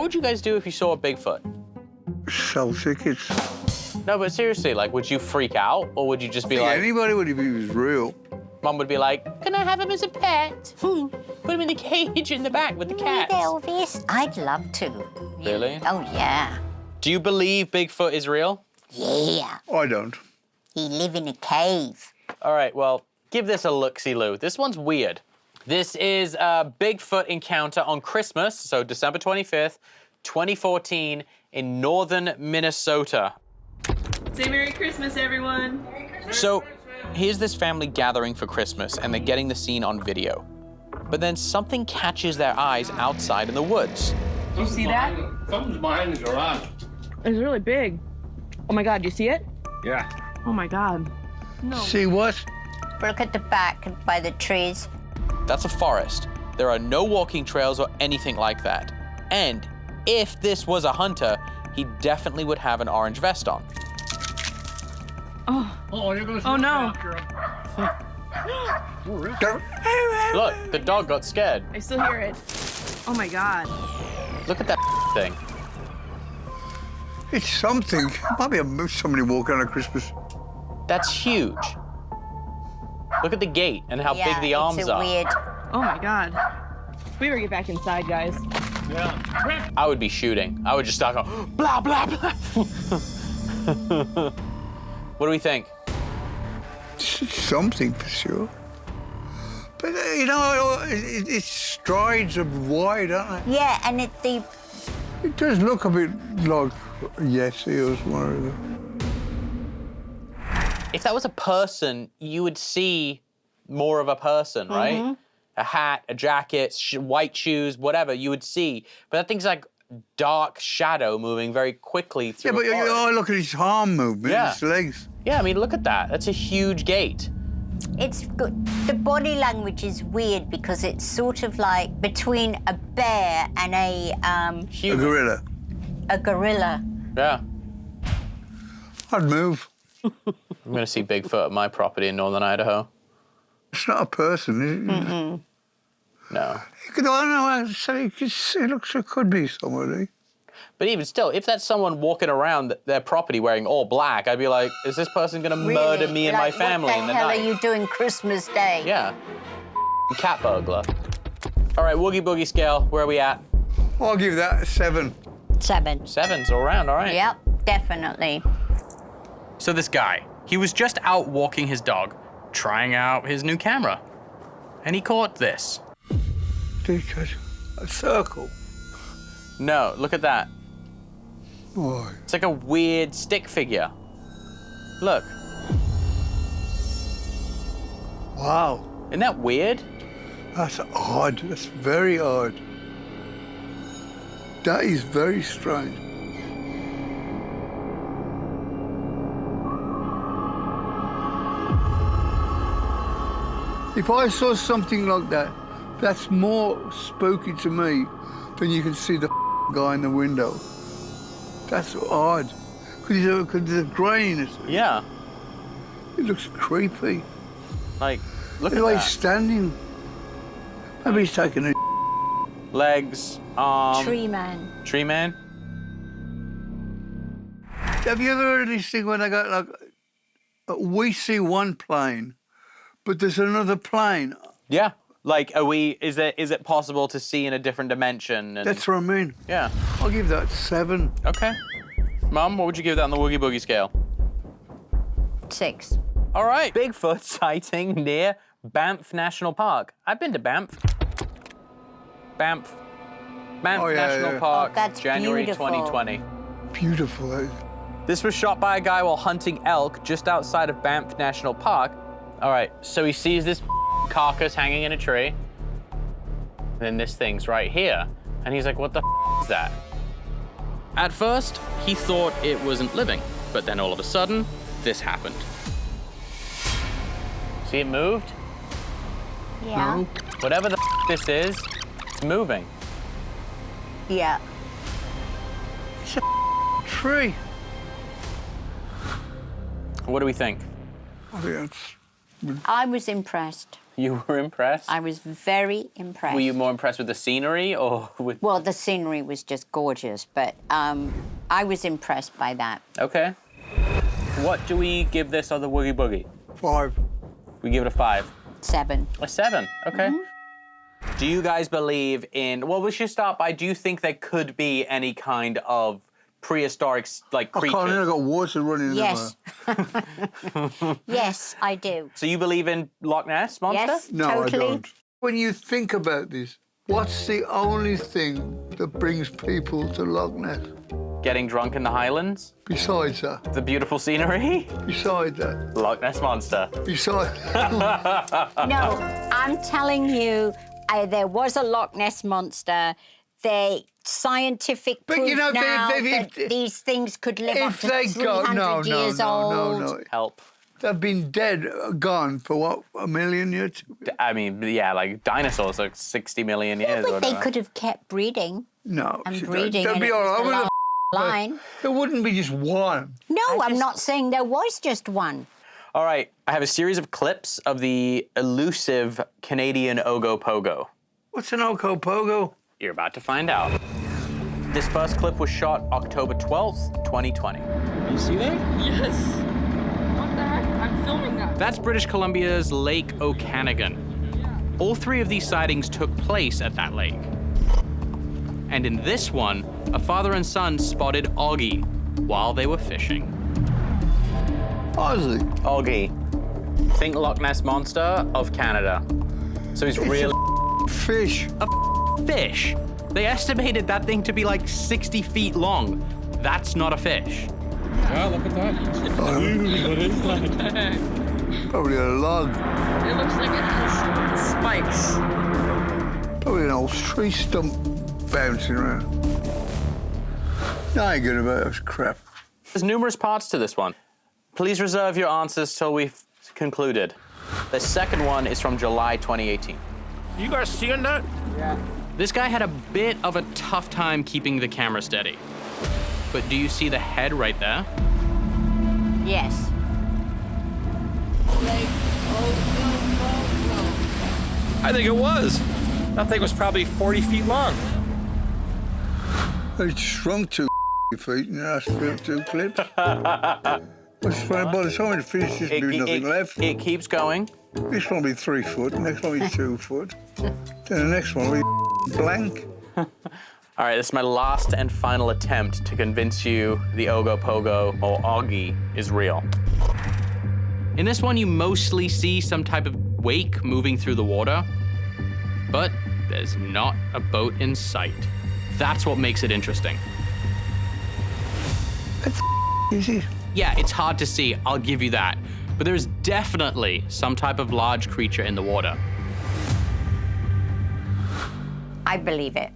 would you guys do if you saw a Bigfoot? Sell tickets. No, but seriously, like, would you freak out, or would you just be like... Anybody would if he was real. Mum would be like, can I have him as a pet? Put him in the cage in the back with the cats. Elvis. I'd love to. Really? Oh, yeah. Do you believe Bigfoot is real? Yeah. I don't. He live in a cave. All right, well, give this a look-see-loo. This one's weird. This is a Bigfoot encounter on Christmas, so December 25th, 2014, in northern Minnesota. Say Merry Christmas, everyone. Merry Christmas. So here's this family gathering for Christmas, and they're getting the scene on video. But then something catches their eyes outside in the woods. Do you see that? Something's behind the garage. It's really big. Oh my God, do you see it? Yeah. Oh my God. No. See what? Look at the back by the trees. That's a forest. There are no walking trails or anything like that. And if this was a hunter, he definitely would have an orange vest on. Oh. Oh, you're gonna see Oh no. Look, the dog got scared. I still hear it. Oh my God. Look at that thing. It's something. Might be somebody walking on Christmas. That's huge. Look at the gate and how big the arms it's are. weird. Oh my God. We better get back inside, guys. Yeah. I would be shooting. I would just start going, blah, blah, blah. What do we think? It's something for sure. But, you know, its strides are wide, aren't they? Yeah, and It does look a bit like a Yeti or something. If that was a person, you would see more of a person, right? A hat, a jacket, white shoes, whatever, you would see. But that thing's like dark shadow moving very quickly through Yeah, but a forest. oh, look at his arm movement, his legs. Yeah, I mean, look at that. That's a huge gate. It's good. The body language is weird because it's sort of like between a bear and a Human. gorilla. A gorilla. Yeah. I'd move. I'm gonna see Bigfoot at my property in northern Idaho. It's not a person, is it? No. I don't know. I say it could be somebody. But even still, if that's someone walking around their property wearing all black, I'd be like, is this person gonna murder me and my family in the night? What the hell are you doing Christmas Day? Yeah. Cat burglar. All right, Woogie Boogie scale, where are we at? I'll give that a 7. 7. 7's all around, all right. Yep, definitely. So this guy, he was just out walking his dog, trying out his new camera. And he caught this. A circle. No, look at that. Why? It's like a weird stick figure. Look. Wow. Isn't that weird? That's odd. That's very odd. That is very strange. If I saw something like that, that's more spooky to me than you can see the guy in the window. That's odd. Because there's a graininess. Yeah. It looks creepy. Like, look The at way that. he's standing. Maybe he's taking a Legs, Tree man. Tree man. Have you ever heard of this thing when they go like, we see one plane, but there's another plane? Yeah. Like, is it possible to see in a different dimension? And, That's what I mean. yeah. I'll give that 7. Okay. Mum, what would you give that on the Woogie Boogie scale? 6. All right. Bigfoot sighting near Banff National Park. I've been to Banff. Banff Oh, yeah, National yeah. Park, Oh, that's January beautiful. 2020. Beautiful. That is. This was shot by a guy while hunting elk just outside of Banff National Park. All right, so he sees this carcass hanging in a tree. Then this thing's right here. And he's like, what the is that? At first, he thought it wasn't living, but then all of a sudden, this happened. See it moved? Yeah. Whatever the this is, it's moving. Yeah. It's a tree. What do we think? I think that's... I was impressed. You were impressed? I was very impressed. Were you more impressed with the scenery or with... Well, the scenery was just gorgeous, but I was impressed by that. Okay. What do we give this on the Woogie Boogie? 5. We give it a 5. 7. A 7, okay. Do you guys believe in... Well, we should start by, do you think there could be any kind of prehistoric, like, creatures? I got water running in Yes. Yes, I do. So you believe in Loch Ness Monster? Yes, No, totally. I don't. When you think about this, what's the only thing that brings people to Loch Ness? Getting drunk in the Highlands? Besides that. The beautiful scenery? Besides that. Loch Ness Monster. Besides. No, I'm telling you, there was a Loch Ness Monster. Scientific But, proof you know, now if that these things could live up if to they 300 go, years old. no. Help. They've been dead, gone for what, 1 million years? I mean, yeah, like dinosaurs, like 60 million years or But they whatever. could have kept breeding No. and see, breeding, They'd and be it all was right a with long the line. There wouldn't be just one. No, I'm not saying there was just one. All right, I have a series of clips of the elusive Canadian Ogopogo. What's an Ogopogo? You're about to find out. This first clip was shot October 12th, 2020. You see that? Yes. What the heck? I'm filming that. That's British Columbia's Lake Okanagan. All 3 of these sightings took place at that lake. And in this one, a father and son spotted Oggy while they were fishing. Ozzy. Oggy. Think Loch Ness Monster of Canada. So he's really Fish. a fish. They estimated that thing to be like 60 feet long. That's not a fish. Wow, look at that. What is that? Probably a log. It looks like it has spikes. Probably an old tree stump bouncing around. No, I ain't good about this crap. There's numerous parts to this one. Please reserve your answers till we've concluded. The second one is from July 2018. You guys seeing that? This guy had a bit of a tough time keeping the camera steady. But do you see the head right there? Yes. I think it was. That thing was probably 40 feet long. They shrunk 2 feet and that's 2 clips. What's funny, by the time it finishes, there'll be nothing left. It keeps going. This one will be 3 foot, the next one will be 2 foot. Then the next one will be blank. All right, this is my last and final attempt to convince you the Ogopogo or Oggy is real. In this one, you mostly see some type of wake moving through the water, but there's not a boat in sight. That's what makes it interesting. Is it? Yeah, it's hard to see, I'll give you that. But there's definitely some type of large creature in the water. I believe it.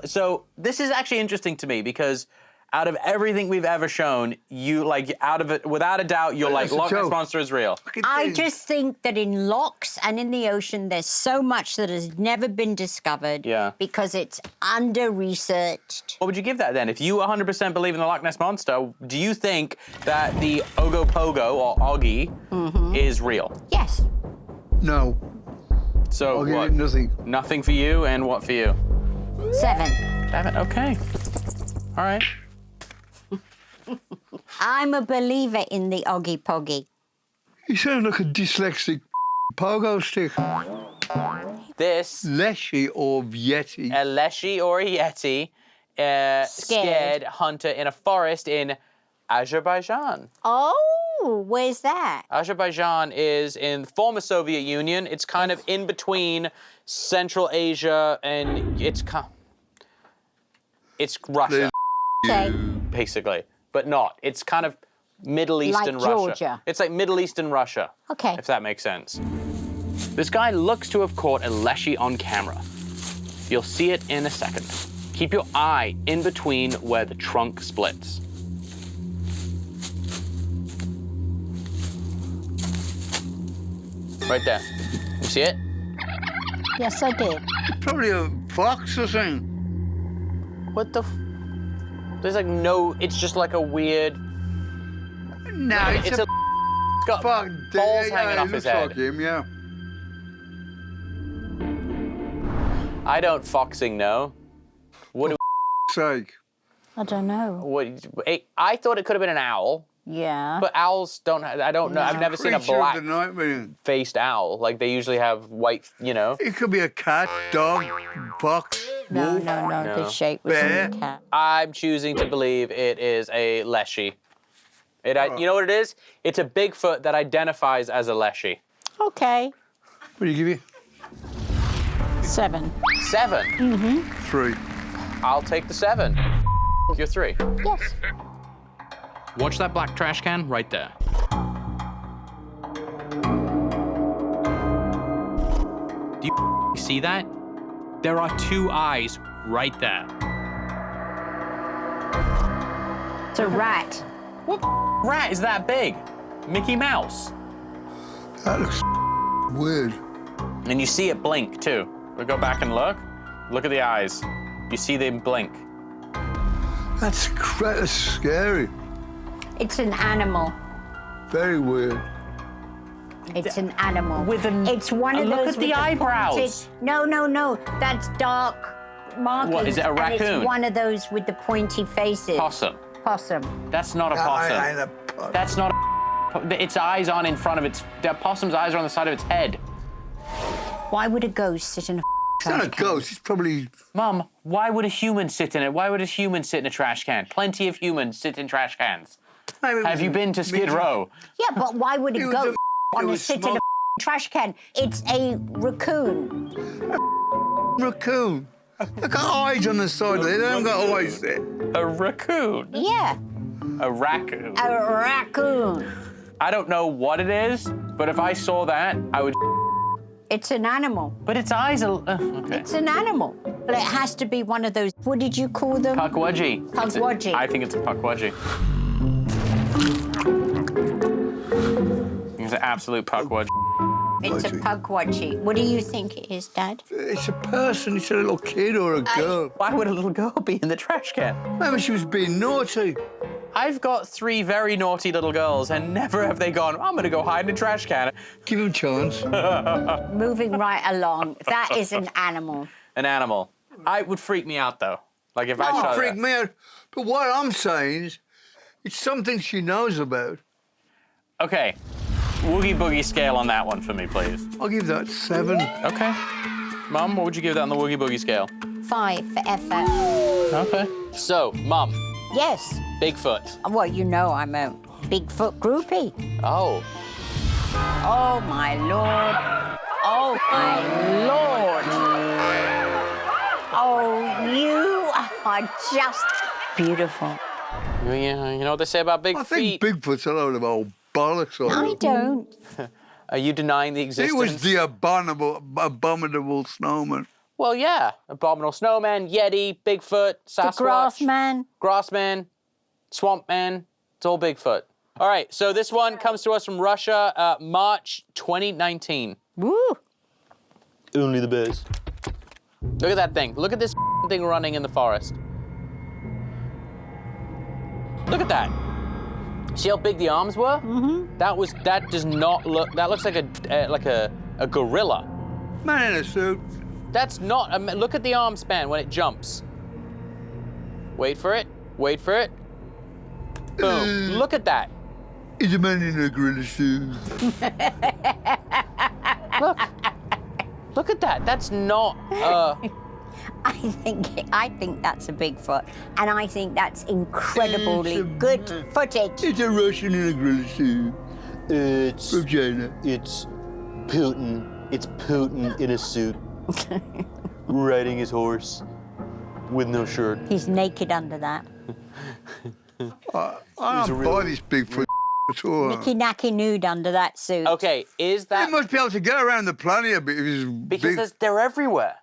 So this is actually interesting to me because out of everything we've ever shown, you like out of it, without a doubt, you're like, That's a Loch Ness joke. Monster is real. I just think that in lochs and in the ocean, there's so much that has never been discovered. Yeah. Because it's under-researched. What would you give that then? If you 100% believe in the Loch Ness Monster, do you think that the Ogopogo or Oggy is real? Yes. No. So I'll give what? it nothing. Nothing for you, and what for you? 7. 7, okay. All right. I'm a believer in the Ogopogo. You sound like a dyslexic pogo stick. This, Leshy or Yeti. a Leshy or a Yeti, scared hunter in a forest in Azerbaijan. Oh, where's that? Azerbaijan is in the former Soviet Union. It's kind of in between Central Asia and it's Russia, Okay. basically, but not. It's kind of Middle Eastern Like Russia. Georgia. It's like Middle Eastern Russia. Okay. If that makes sense. This guy looks to have caught a leshy on camera. You'll see it in a second. Keep your eye in between where the trunk splits. Right there. You see it? Yes, I did. Probably a fox or something. What the There's like no, it's just like a weird, No, it's a got fuck. balls hanging off his looks head. like him, yeah. I don't foxing know. What do Sake. I don't know. I thought it could have been an owl, Yeah. but owls don't. I don't know. I've never seen a Creature of the black night, man. faced owl. Like they usually have white. You know. It could be a cat, dog, fox, no, wolf. no, no, No. The shape was Bear. in the cat. I'm choosing to believe it is a leshy. You know what it is? It's a Bigfoot that identifies as a leshy. Okay. What do you give you? 7. 7. 3. I'll take the 7. You're 3. Yes. Watch that black trash can right there. Do you see that? There are 2 eyes right there. It's a rat. What rat is that big? Mickey Mouse. That looks weird. And you see it blink too. We go back and look. Look at the eyes. You see them blink. That's scary. It's an animal. Very weird. It's an animal. It's one of Look those at the with eyebrows. pointed- No. That's dark markings. What, is it a and raccoon? it's one of those with the pointy faces. Possum. Possum. That's not a possum. I ain't a That's not a... Its eyes aren't in front of its... The possum's eyes are on the side of its head. Why would a ghost sit in a It's not a trash can? ghost. It's probably. Mum, why would a human sit in it? Why would a human sit in a trash can? Plenty of humans sit in trash cans. Have you been to Skid Row? Yeah, but why would It a was ghost it want to was sit in small- a trash can? It's a raccoon. Raccoon. They got eyes on the side of it. They haven't got eyes there. A raccoon. Yeah, A raccoon. a raccoon. I don't know what it is, but if I saw that, I would... It's an animal. But its eyes are... okay. It's an animal. But it has to be one of those, what did you call them? Pukwudgie. Pukwudgie. I think it's a pukwudgie. It's an absolute pukwudgie. It's a pukwudgie. What do you think it is, Dad? It's a person. It's a little kid or a girl. Why would a little girl be in the trash can? Maybe she was being naughty. I've got 3 very naughty little girls, and never have they gone, I'm gonna go hide in a trash can. Give him a chance. Moving right along, that is an animal. An animal. It would freak me out, though. Like, if I It saw freaked that. me out. But what I'm saying is, it's something she knows about. Okay. Woogie Boogie scale on that one for me, please. I'll give that 7. Okay. Mum, what would you give that on the Woogie Boogie scale? 5 for effort. Okay. So, Mum, Yes. Bigfoot. Well, you know I'm a Bigfoot groupie. Oh. Oh, my Lord. Oh, my Lord. Oh, you are just beautiful. Yeah, you know what they say about big I feet? think Bigfoot's a load of old bollocks. I don't. Are you denying the It existence? was the abominable snowman. Well, yeah. Abominable snowman, Yeti, Bigfoot, Sasquatch. The grass man. Grassman, Swamp Man. It's all Bigfoot. All right, so this one comes to us from Russia, March 2019. Woo. Only the best. Look at that thing. Look at this thing running in the forest. Look at that. See how big the arms were? Mm-hmm. That does not look. That looks like a gorilla. Man in a suit. That's not. Look at the arm span when it jumps. Wait for it. Wait for it. Boom. Look at that. He's a man in a gorilla suit. Look. Look at that. That's not. I think that's a Bigfoot, and I think that's incredibly It's a- good footage. It's a Russian in a gorilla suit. It's From China. It's Putin. It's Putin in a suit, riding his horse, with no shirt. He's naked under that. I don't buy this Bigfoot at all. Nicky nacky nude under that suit. Okay, is He that must be able to get around the planet a bit if he's because big. they're everywhere?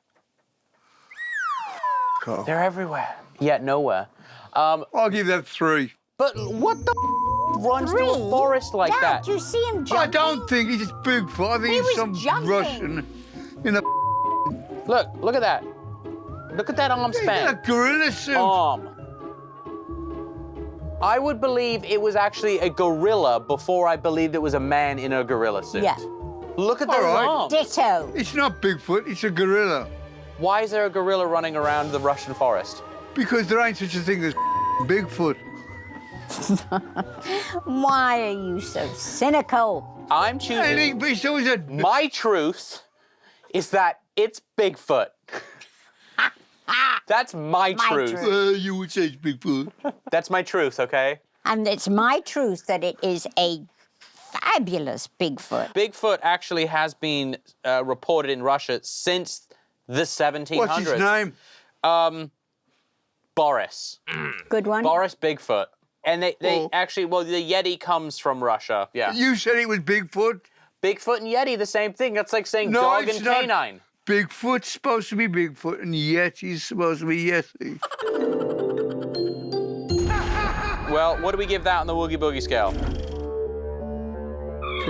Carl. They're everywhere. Yet nowhere. I'll give that 3. But what the runs through a forest like Dad, that? do you see him jumping? I don't think he's Bigfoot. I think He he's was some jumping. Russian in a Look at that. Look at that arm he's in a span. gorilla suit. Arm. I would believe it was actually a gorilla before I believed it was a man in a gorilla suit. Yeah. Look at All those right. arms. Ditto. It's not Bigfoot. It's a gorilla. Why is there a gorilla running around the Russian forest? Because there ain't such a thing as Bigfoot. Why are you so cynical? I'm I choosing. think Bigfoot is a... My truth is that it's Bigfoot. That's my truth. truth. You would say it's Bigfoot. That's my truth, okay? And it's my truth that it is a fabulous Bigfoot. Bigfoot actually has been reported in Russia since the 1700s. What's his name? Boris. Good one. Boris Bigfoot. And they actually, well, the Yeti comes from Russia. Yeah. You said it was Bigfoot? Bigfoot and Yeti, the same thing. That's like saying No, dog it's and not. canine. Bigfoot's supposed to be Bigfoot and Yeti's supposed to be Yeti. Well, what do we give that on the Woogie Boogie scale?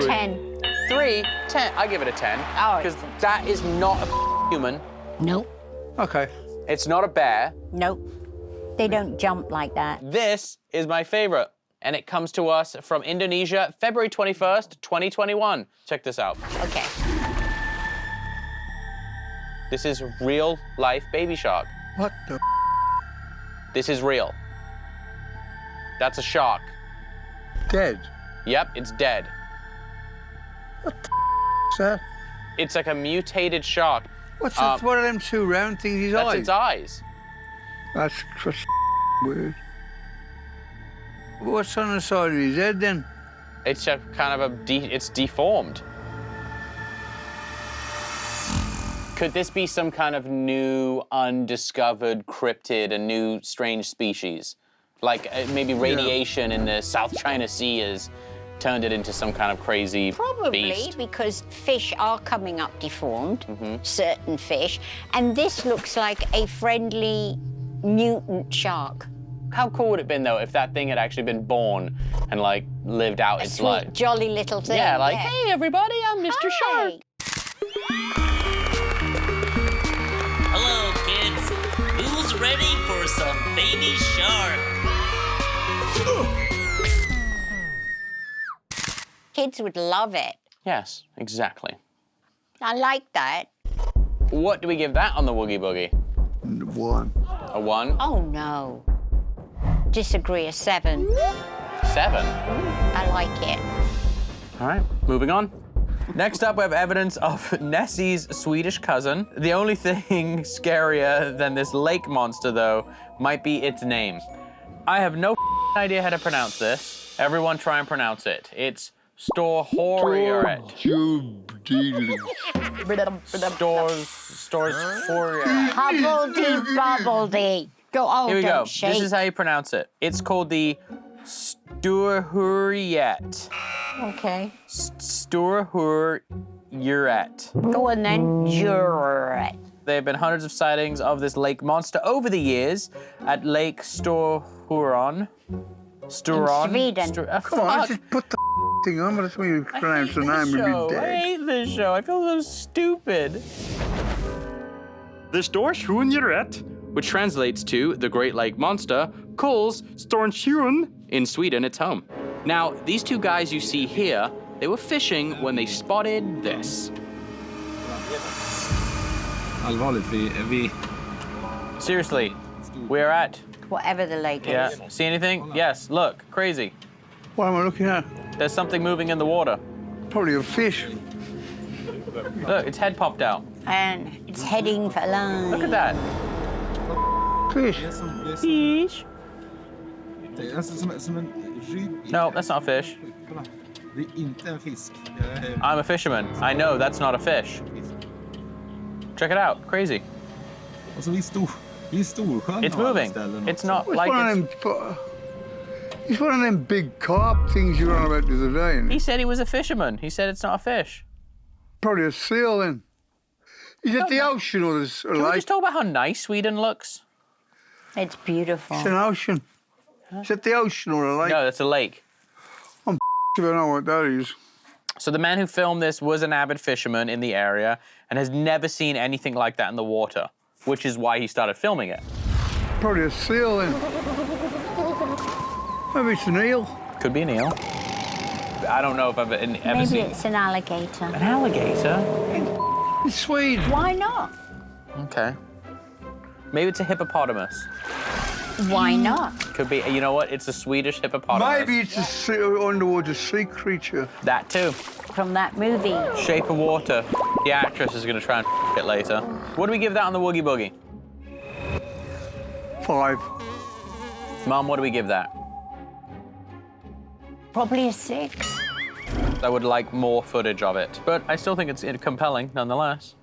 10. 3, 10. I give it a 10. Oh, Because it's a that is not a human. Nope. Okay. It's not a bear. Nope. They don't jump like that. This is my favorite. And it comes to us from Indonesia, February 21st, 2021. Check this out. Okay. This is real life baby shark. What the This is real. That's a shark. dead? Yep, it's dead. What's that? It's like a mutated shark. What's that? What are them two round things? His That's eyes? its eyes. That's just weird. What's on the side of his head then? It's a kind of it's deformed. Could this be some kind of new, undiscovered cryptid, a new, strange species? Like maybe radiation in the South China Sea has turned it into some kind of crazy Probably beast. because fish are coming up deformed, certain fish, and this looks like a friendly mutant shark. How cool would it have been, though, if that thing had actually been born and, like, lived out its Sweet, life? jolly little thing. Yeah, like, hey, everybody, I'm Mr. Shark. Hello, kids. Who's ready for some baby shark? Kids would love it. Yes, exactly. I like that. What do we give that on the Woogie Boogie? 1. A 1? Oh, no. Disagree, a 7. 7? I like it. All right, moving on. Next up, we have evidence of Nessie's Swedish cousin. The only thing scarier than this lake monster, though, might be its name. I have no idea how to pronounce this. Everyone try and pronounce it. It's Storhoriaret. Storhoriaret. Hubbledy-bubbledy. Go, oh, Here we don't go. shake. This is how you pronounce it. It's called the Storhoriaret. Okay. Storhoriaret. Go on then. Juret. There have been hundreds of sightings of this lake monster over the years at Lake Storhuron. Sturon. Sweden. Come on, just put the thing on, but that's when you pronounce the name I of your hate dead. this show. I feel so stupid. The Storhunjuret, Which translates to the Great Lake Monster, calls Stornshun in Sweden its home. Now, these two guys you see here, they were fishing when they spotted this. Allvarligt, vi... Seriously, we're at, Whatever the lake yeah, is. see anything? Yes, look, crazy. What am I looking at? There's something moving in the water. Probably a fish. Look, its head popped out. And it's heading for land. Look at that. Fish. Fish. Det är som en rygg. No, that's not a fish. Kolla. Det är inte en fisk. I'm a fisherman. I know that's not a fish. Check it out. Crazy. Alltså vi är Storsjön. It's moving. It's not It's like one of it's... them. It's one of them big carp things you were on about the other day. Isn't He it? said he was a fisherman. He said it's not a fish. Probably a seal then. Is it the ocean or the Can we lake? just talk about how nice Sweden looks? It's beautiful. It's an ocean. Is it the ocean or a lake? No, that's a lake. I don't know what that is. So the man who filmed this was an avid fisherman in the area and has never seen anything like that in the water, which is why he started filming it. Probably a seal then. Maybe it's an eel. Could be an eel. I don't know if I've ever Maybe seen it's an alligator. an alligator. It's Sweden. Why not? Okay. Maybe it's a hippopotamus. Why not? Could be, you know what? It's a Swedish hippopotamus. Maybe it's a underwater sea creature. That too. From that movie. Shape of Water. The actress is gonna try and it later. What do we give that on the Woogie Boogie? 5. Mom, what do we give that? Probably a 6. I would like more footage of it, but I still think it's compelling nonetheless.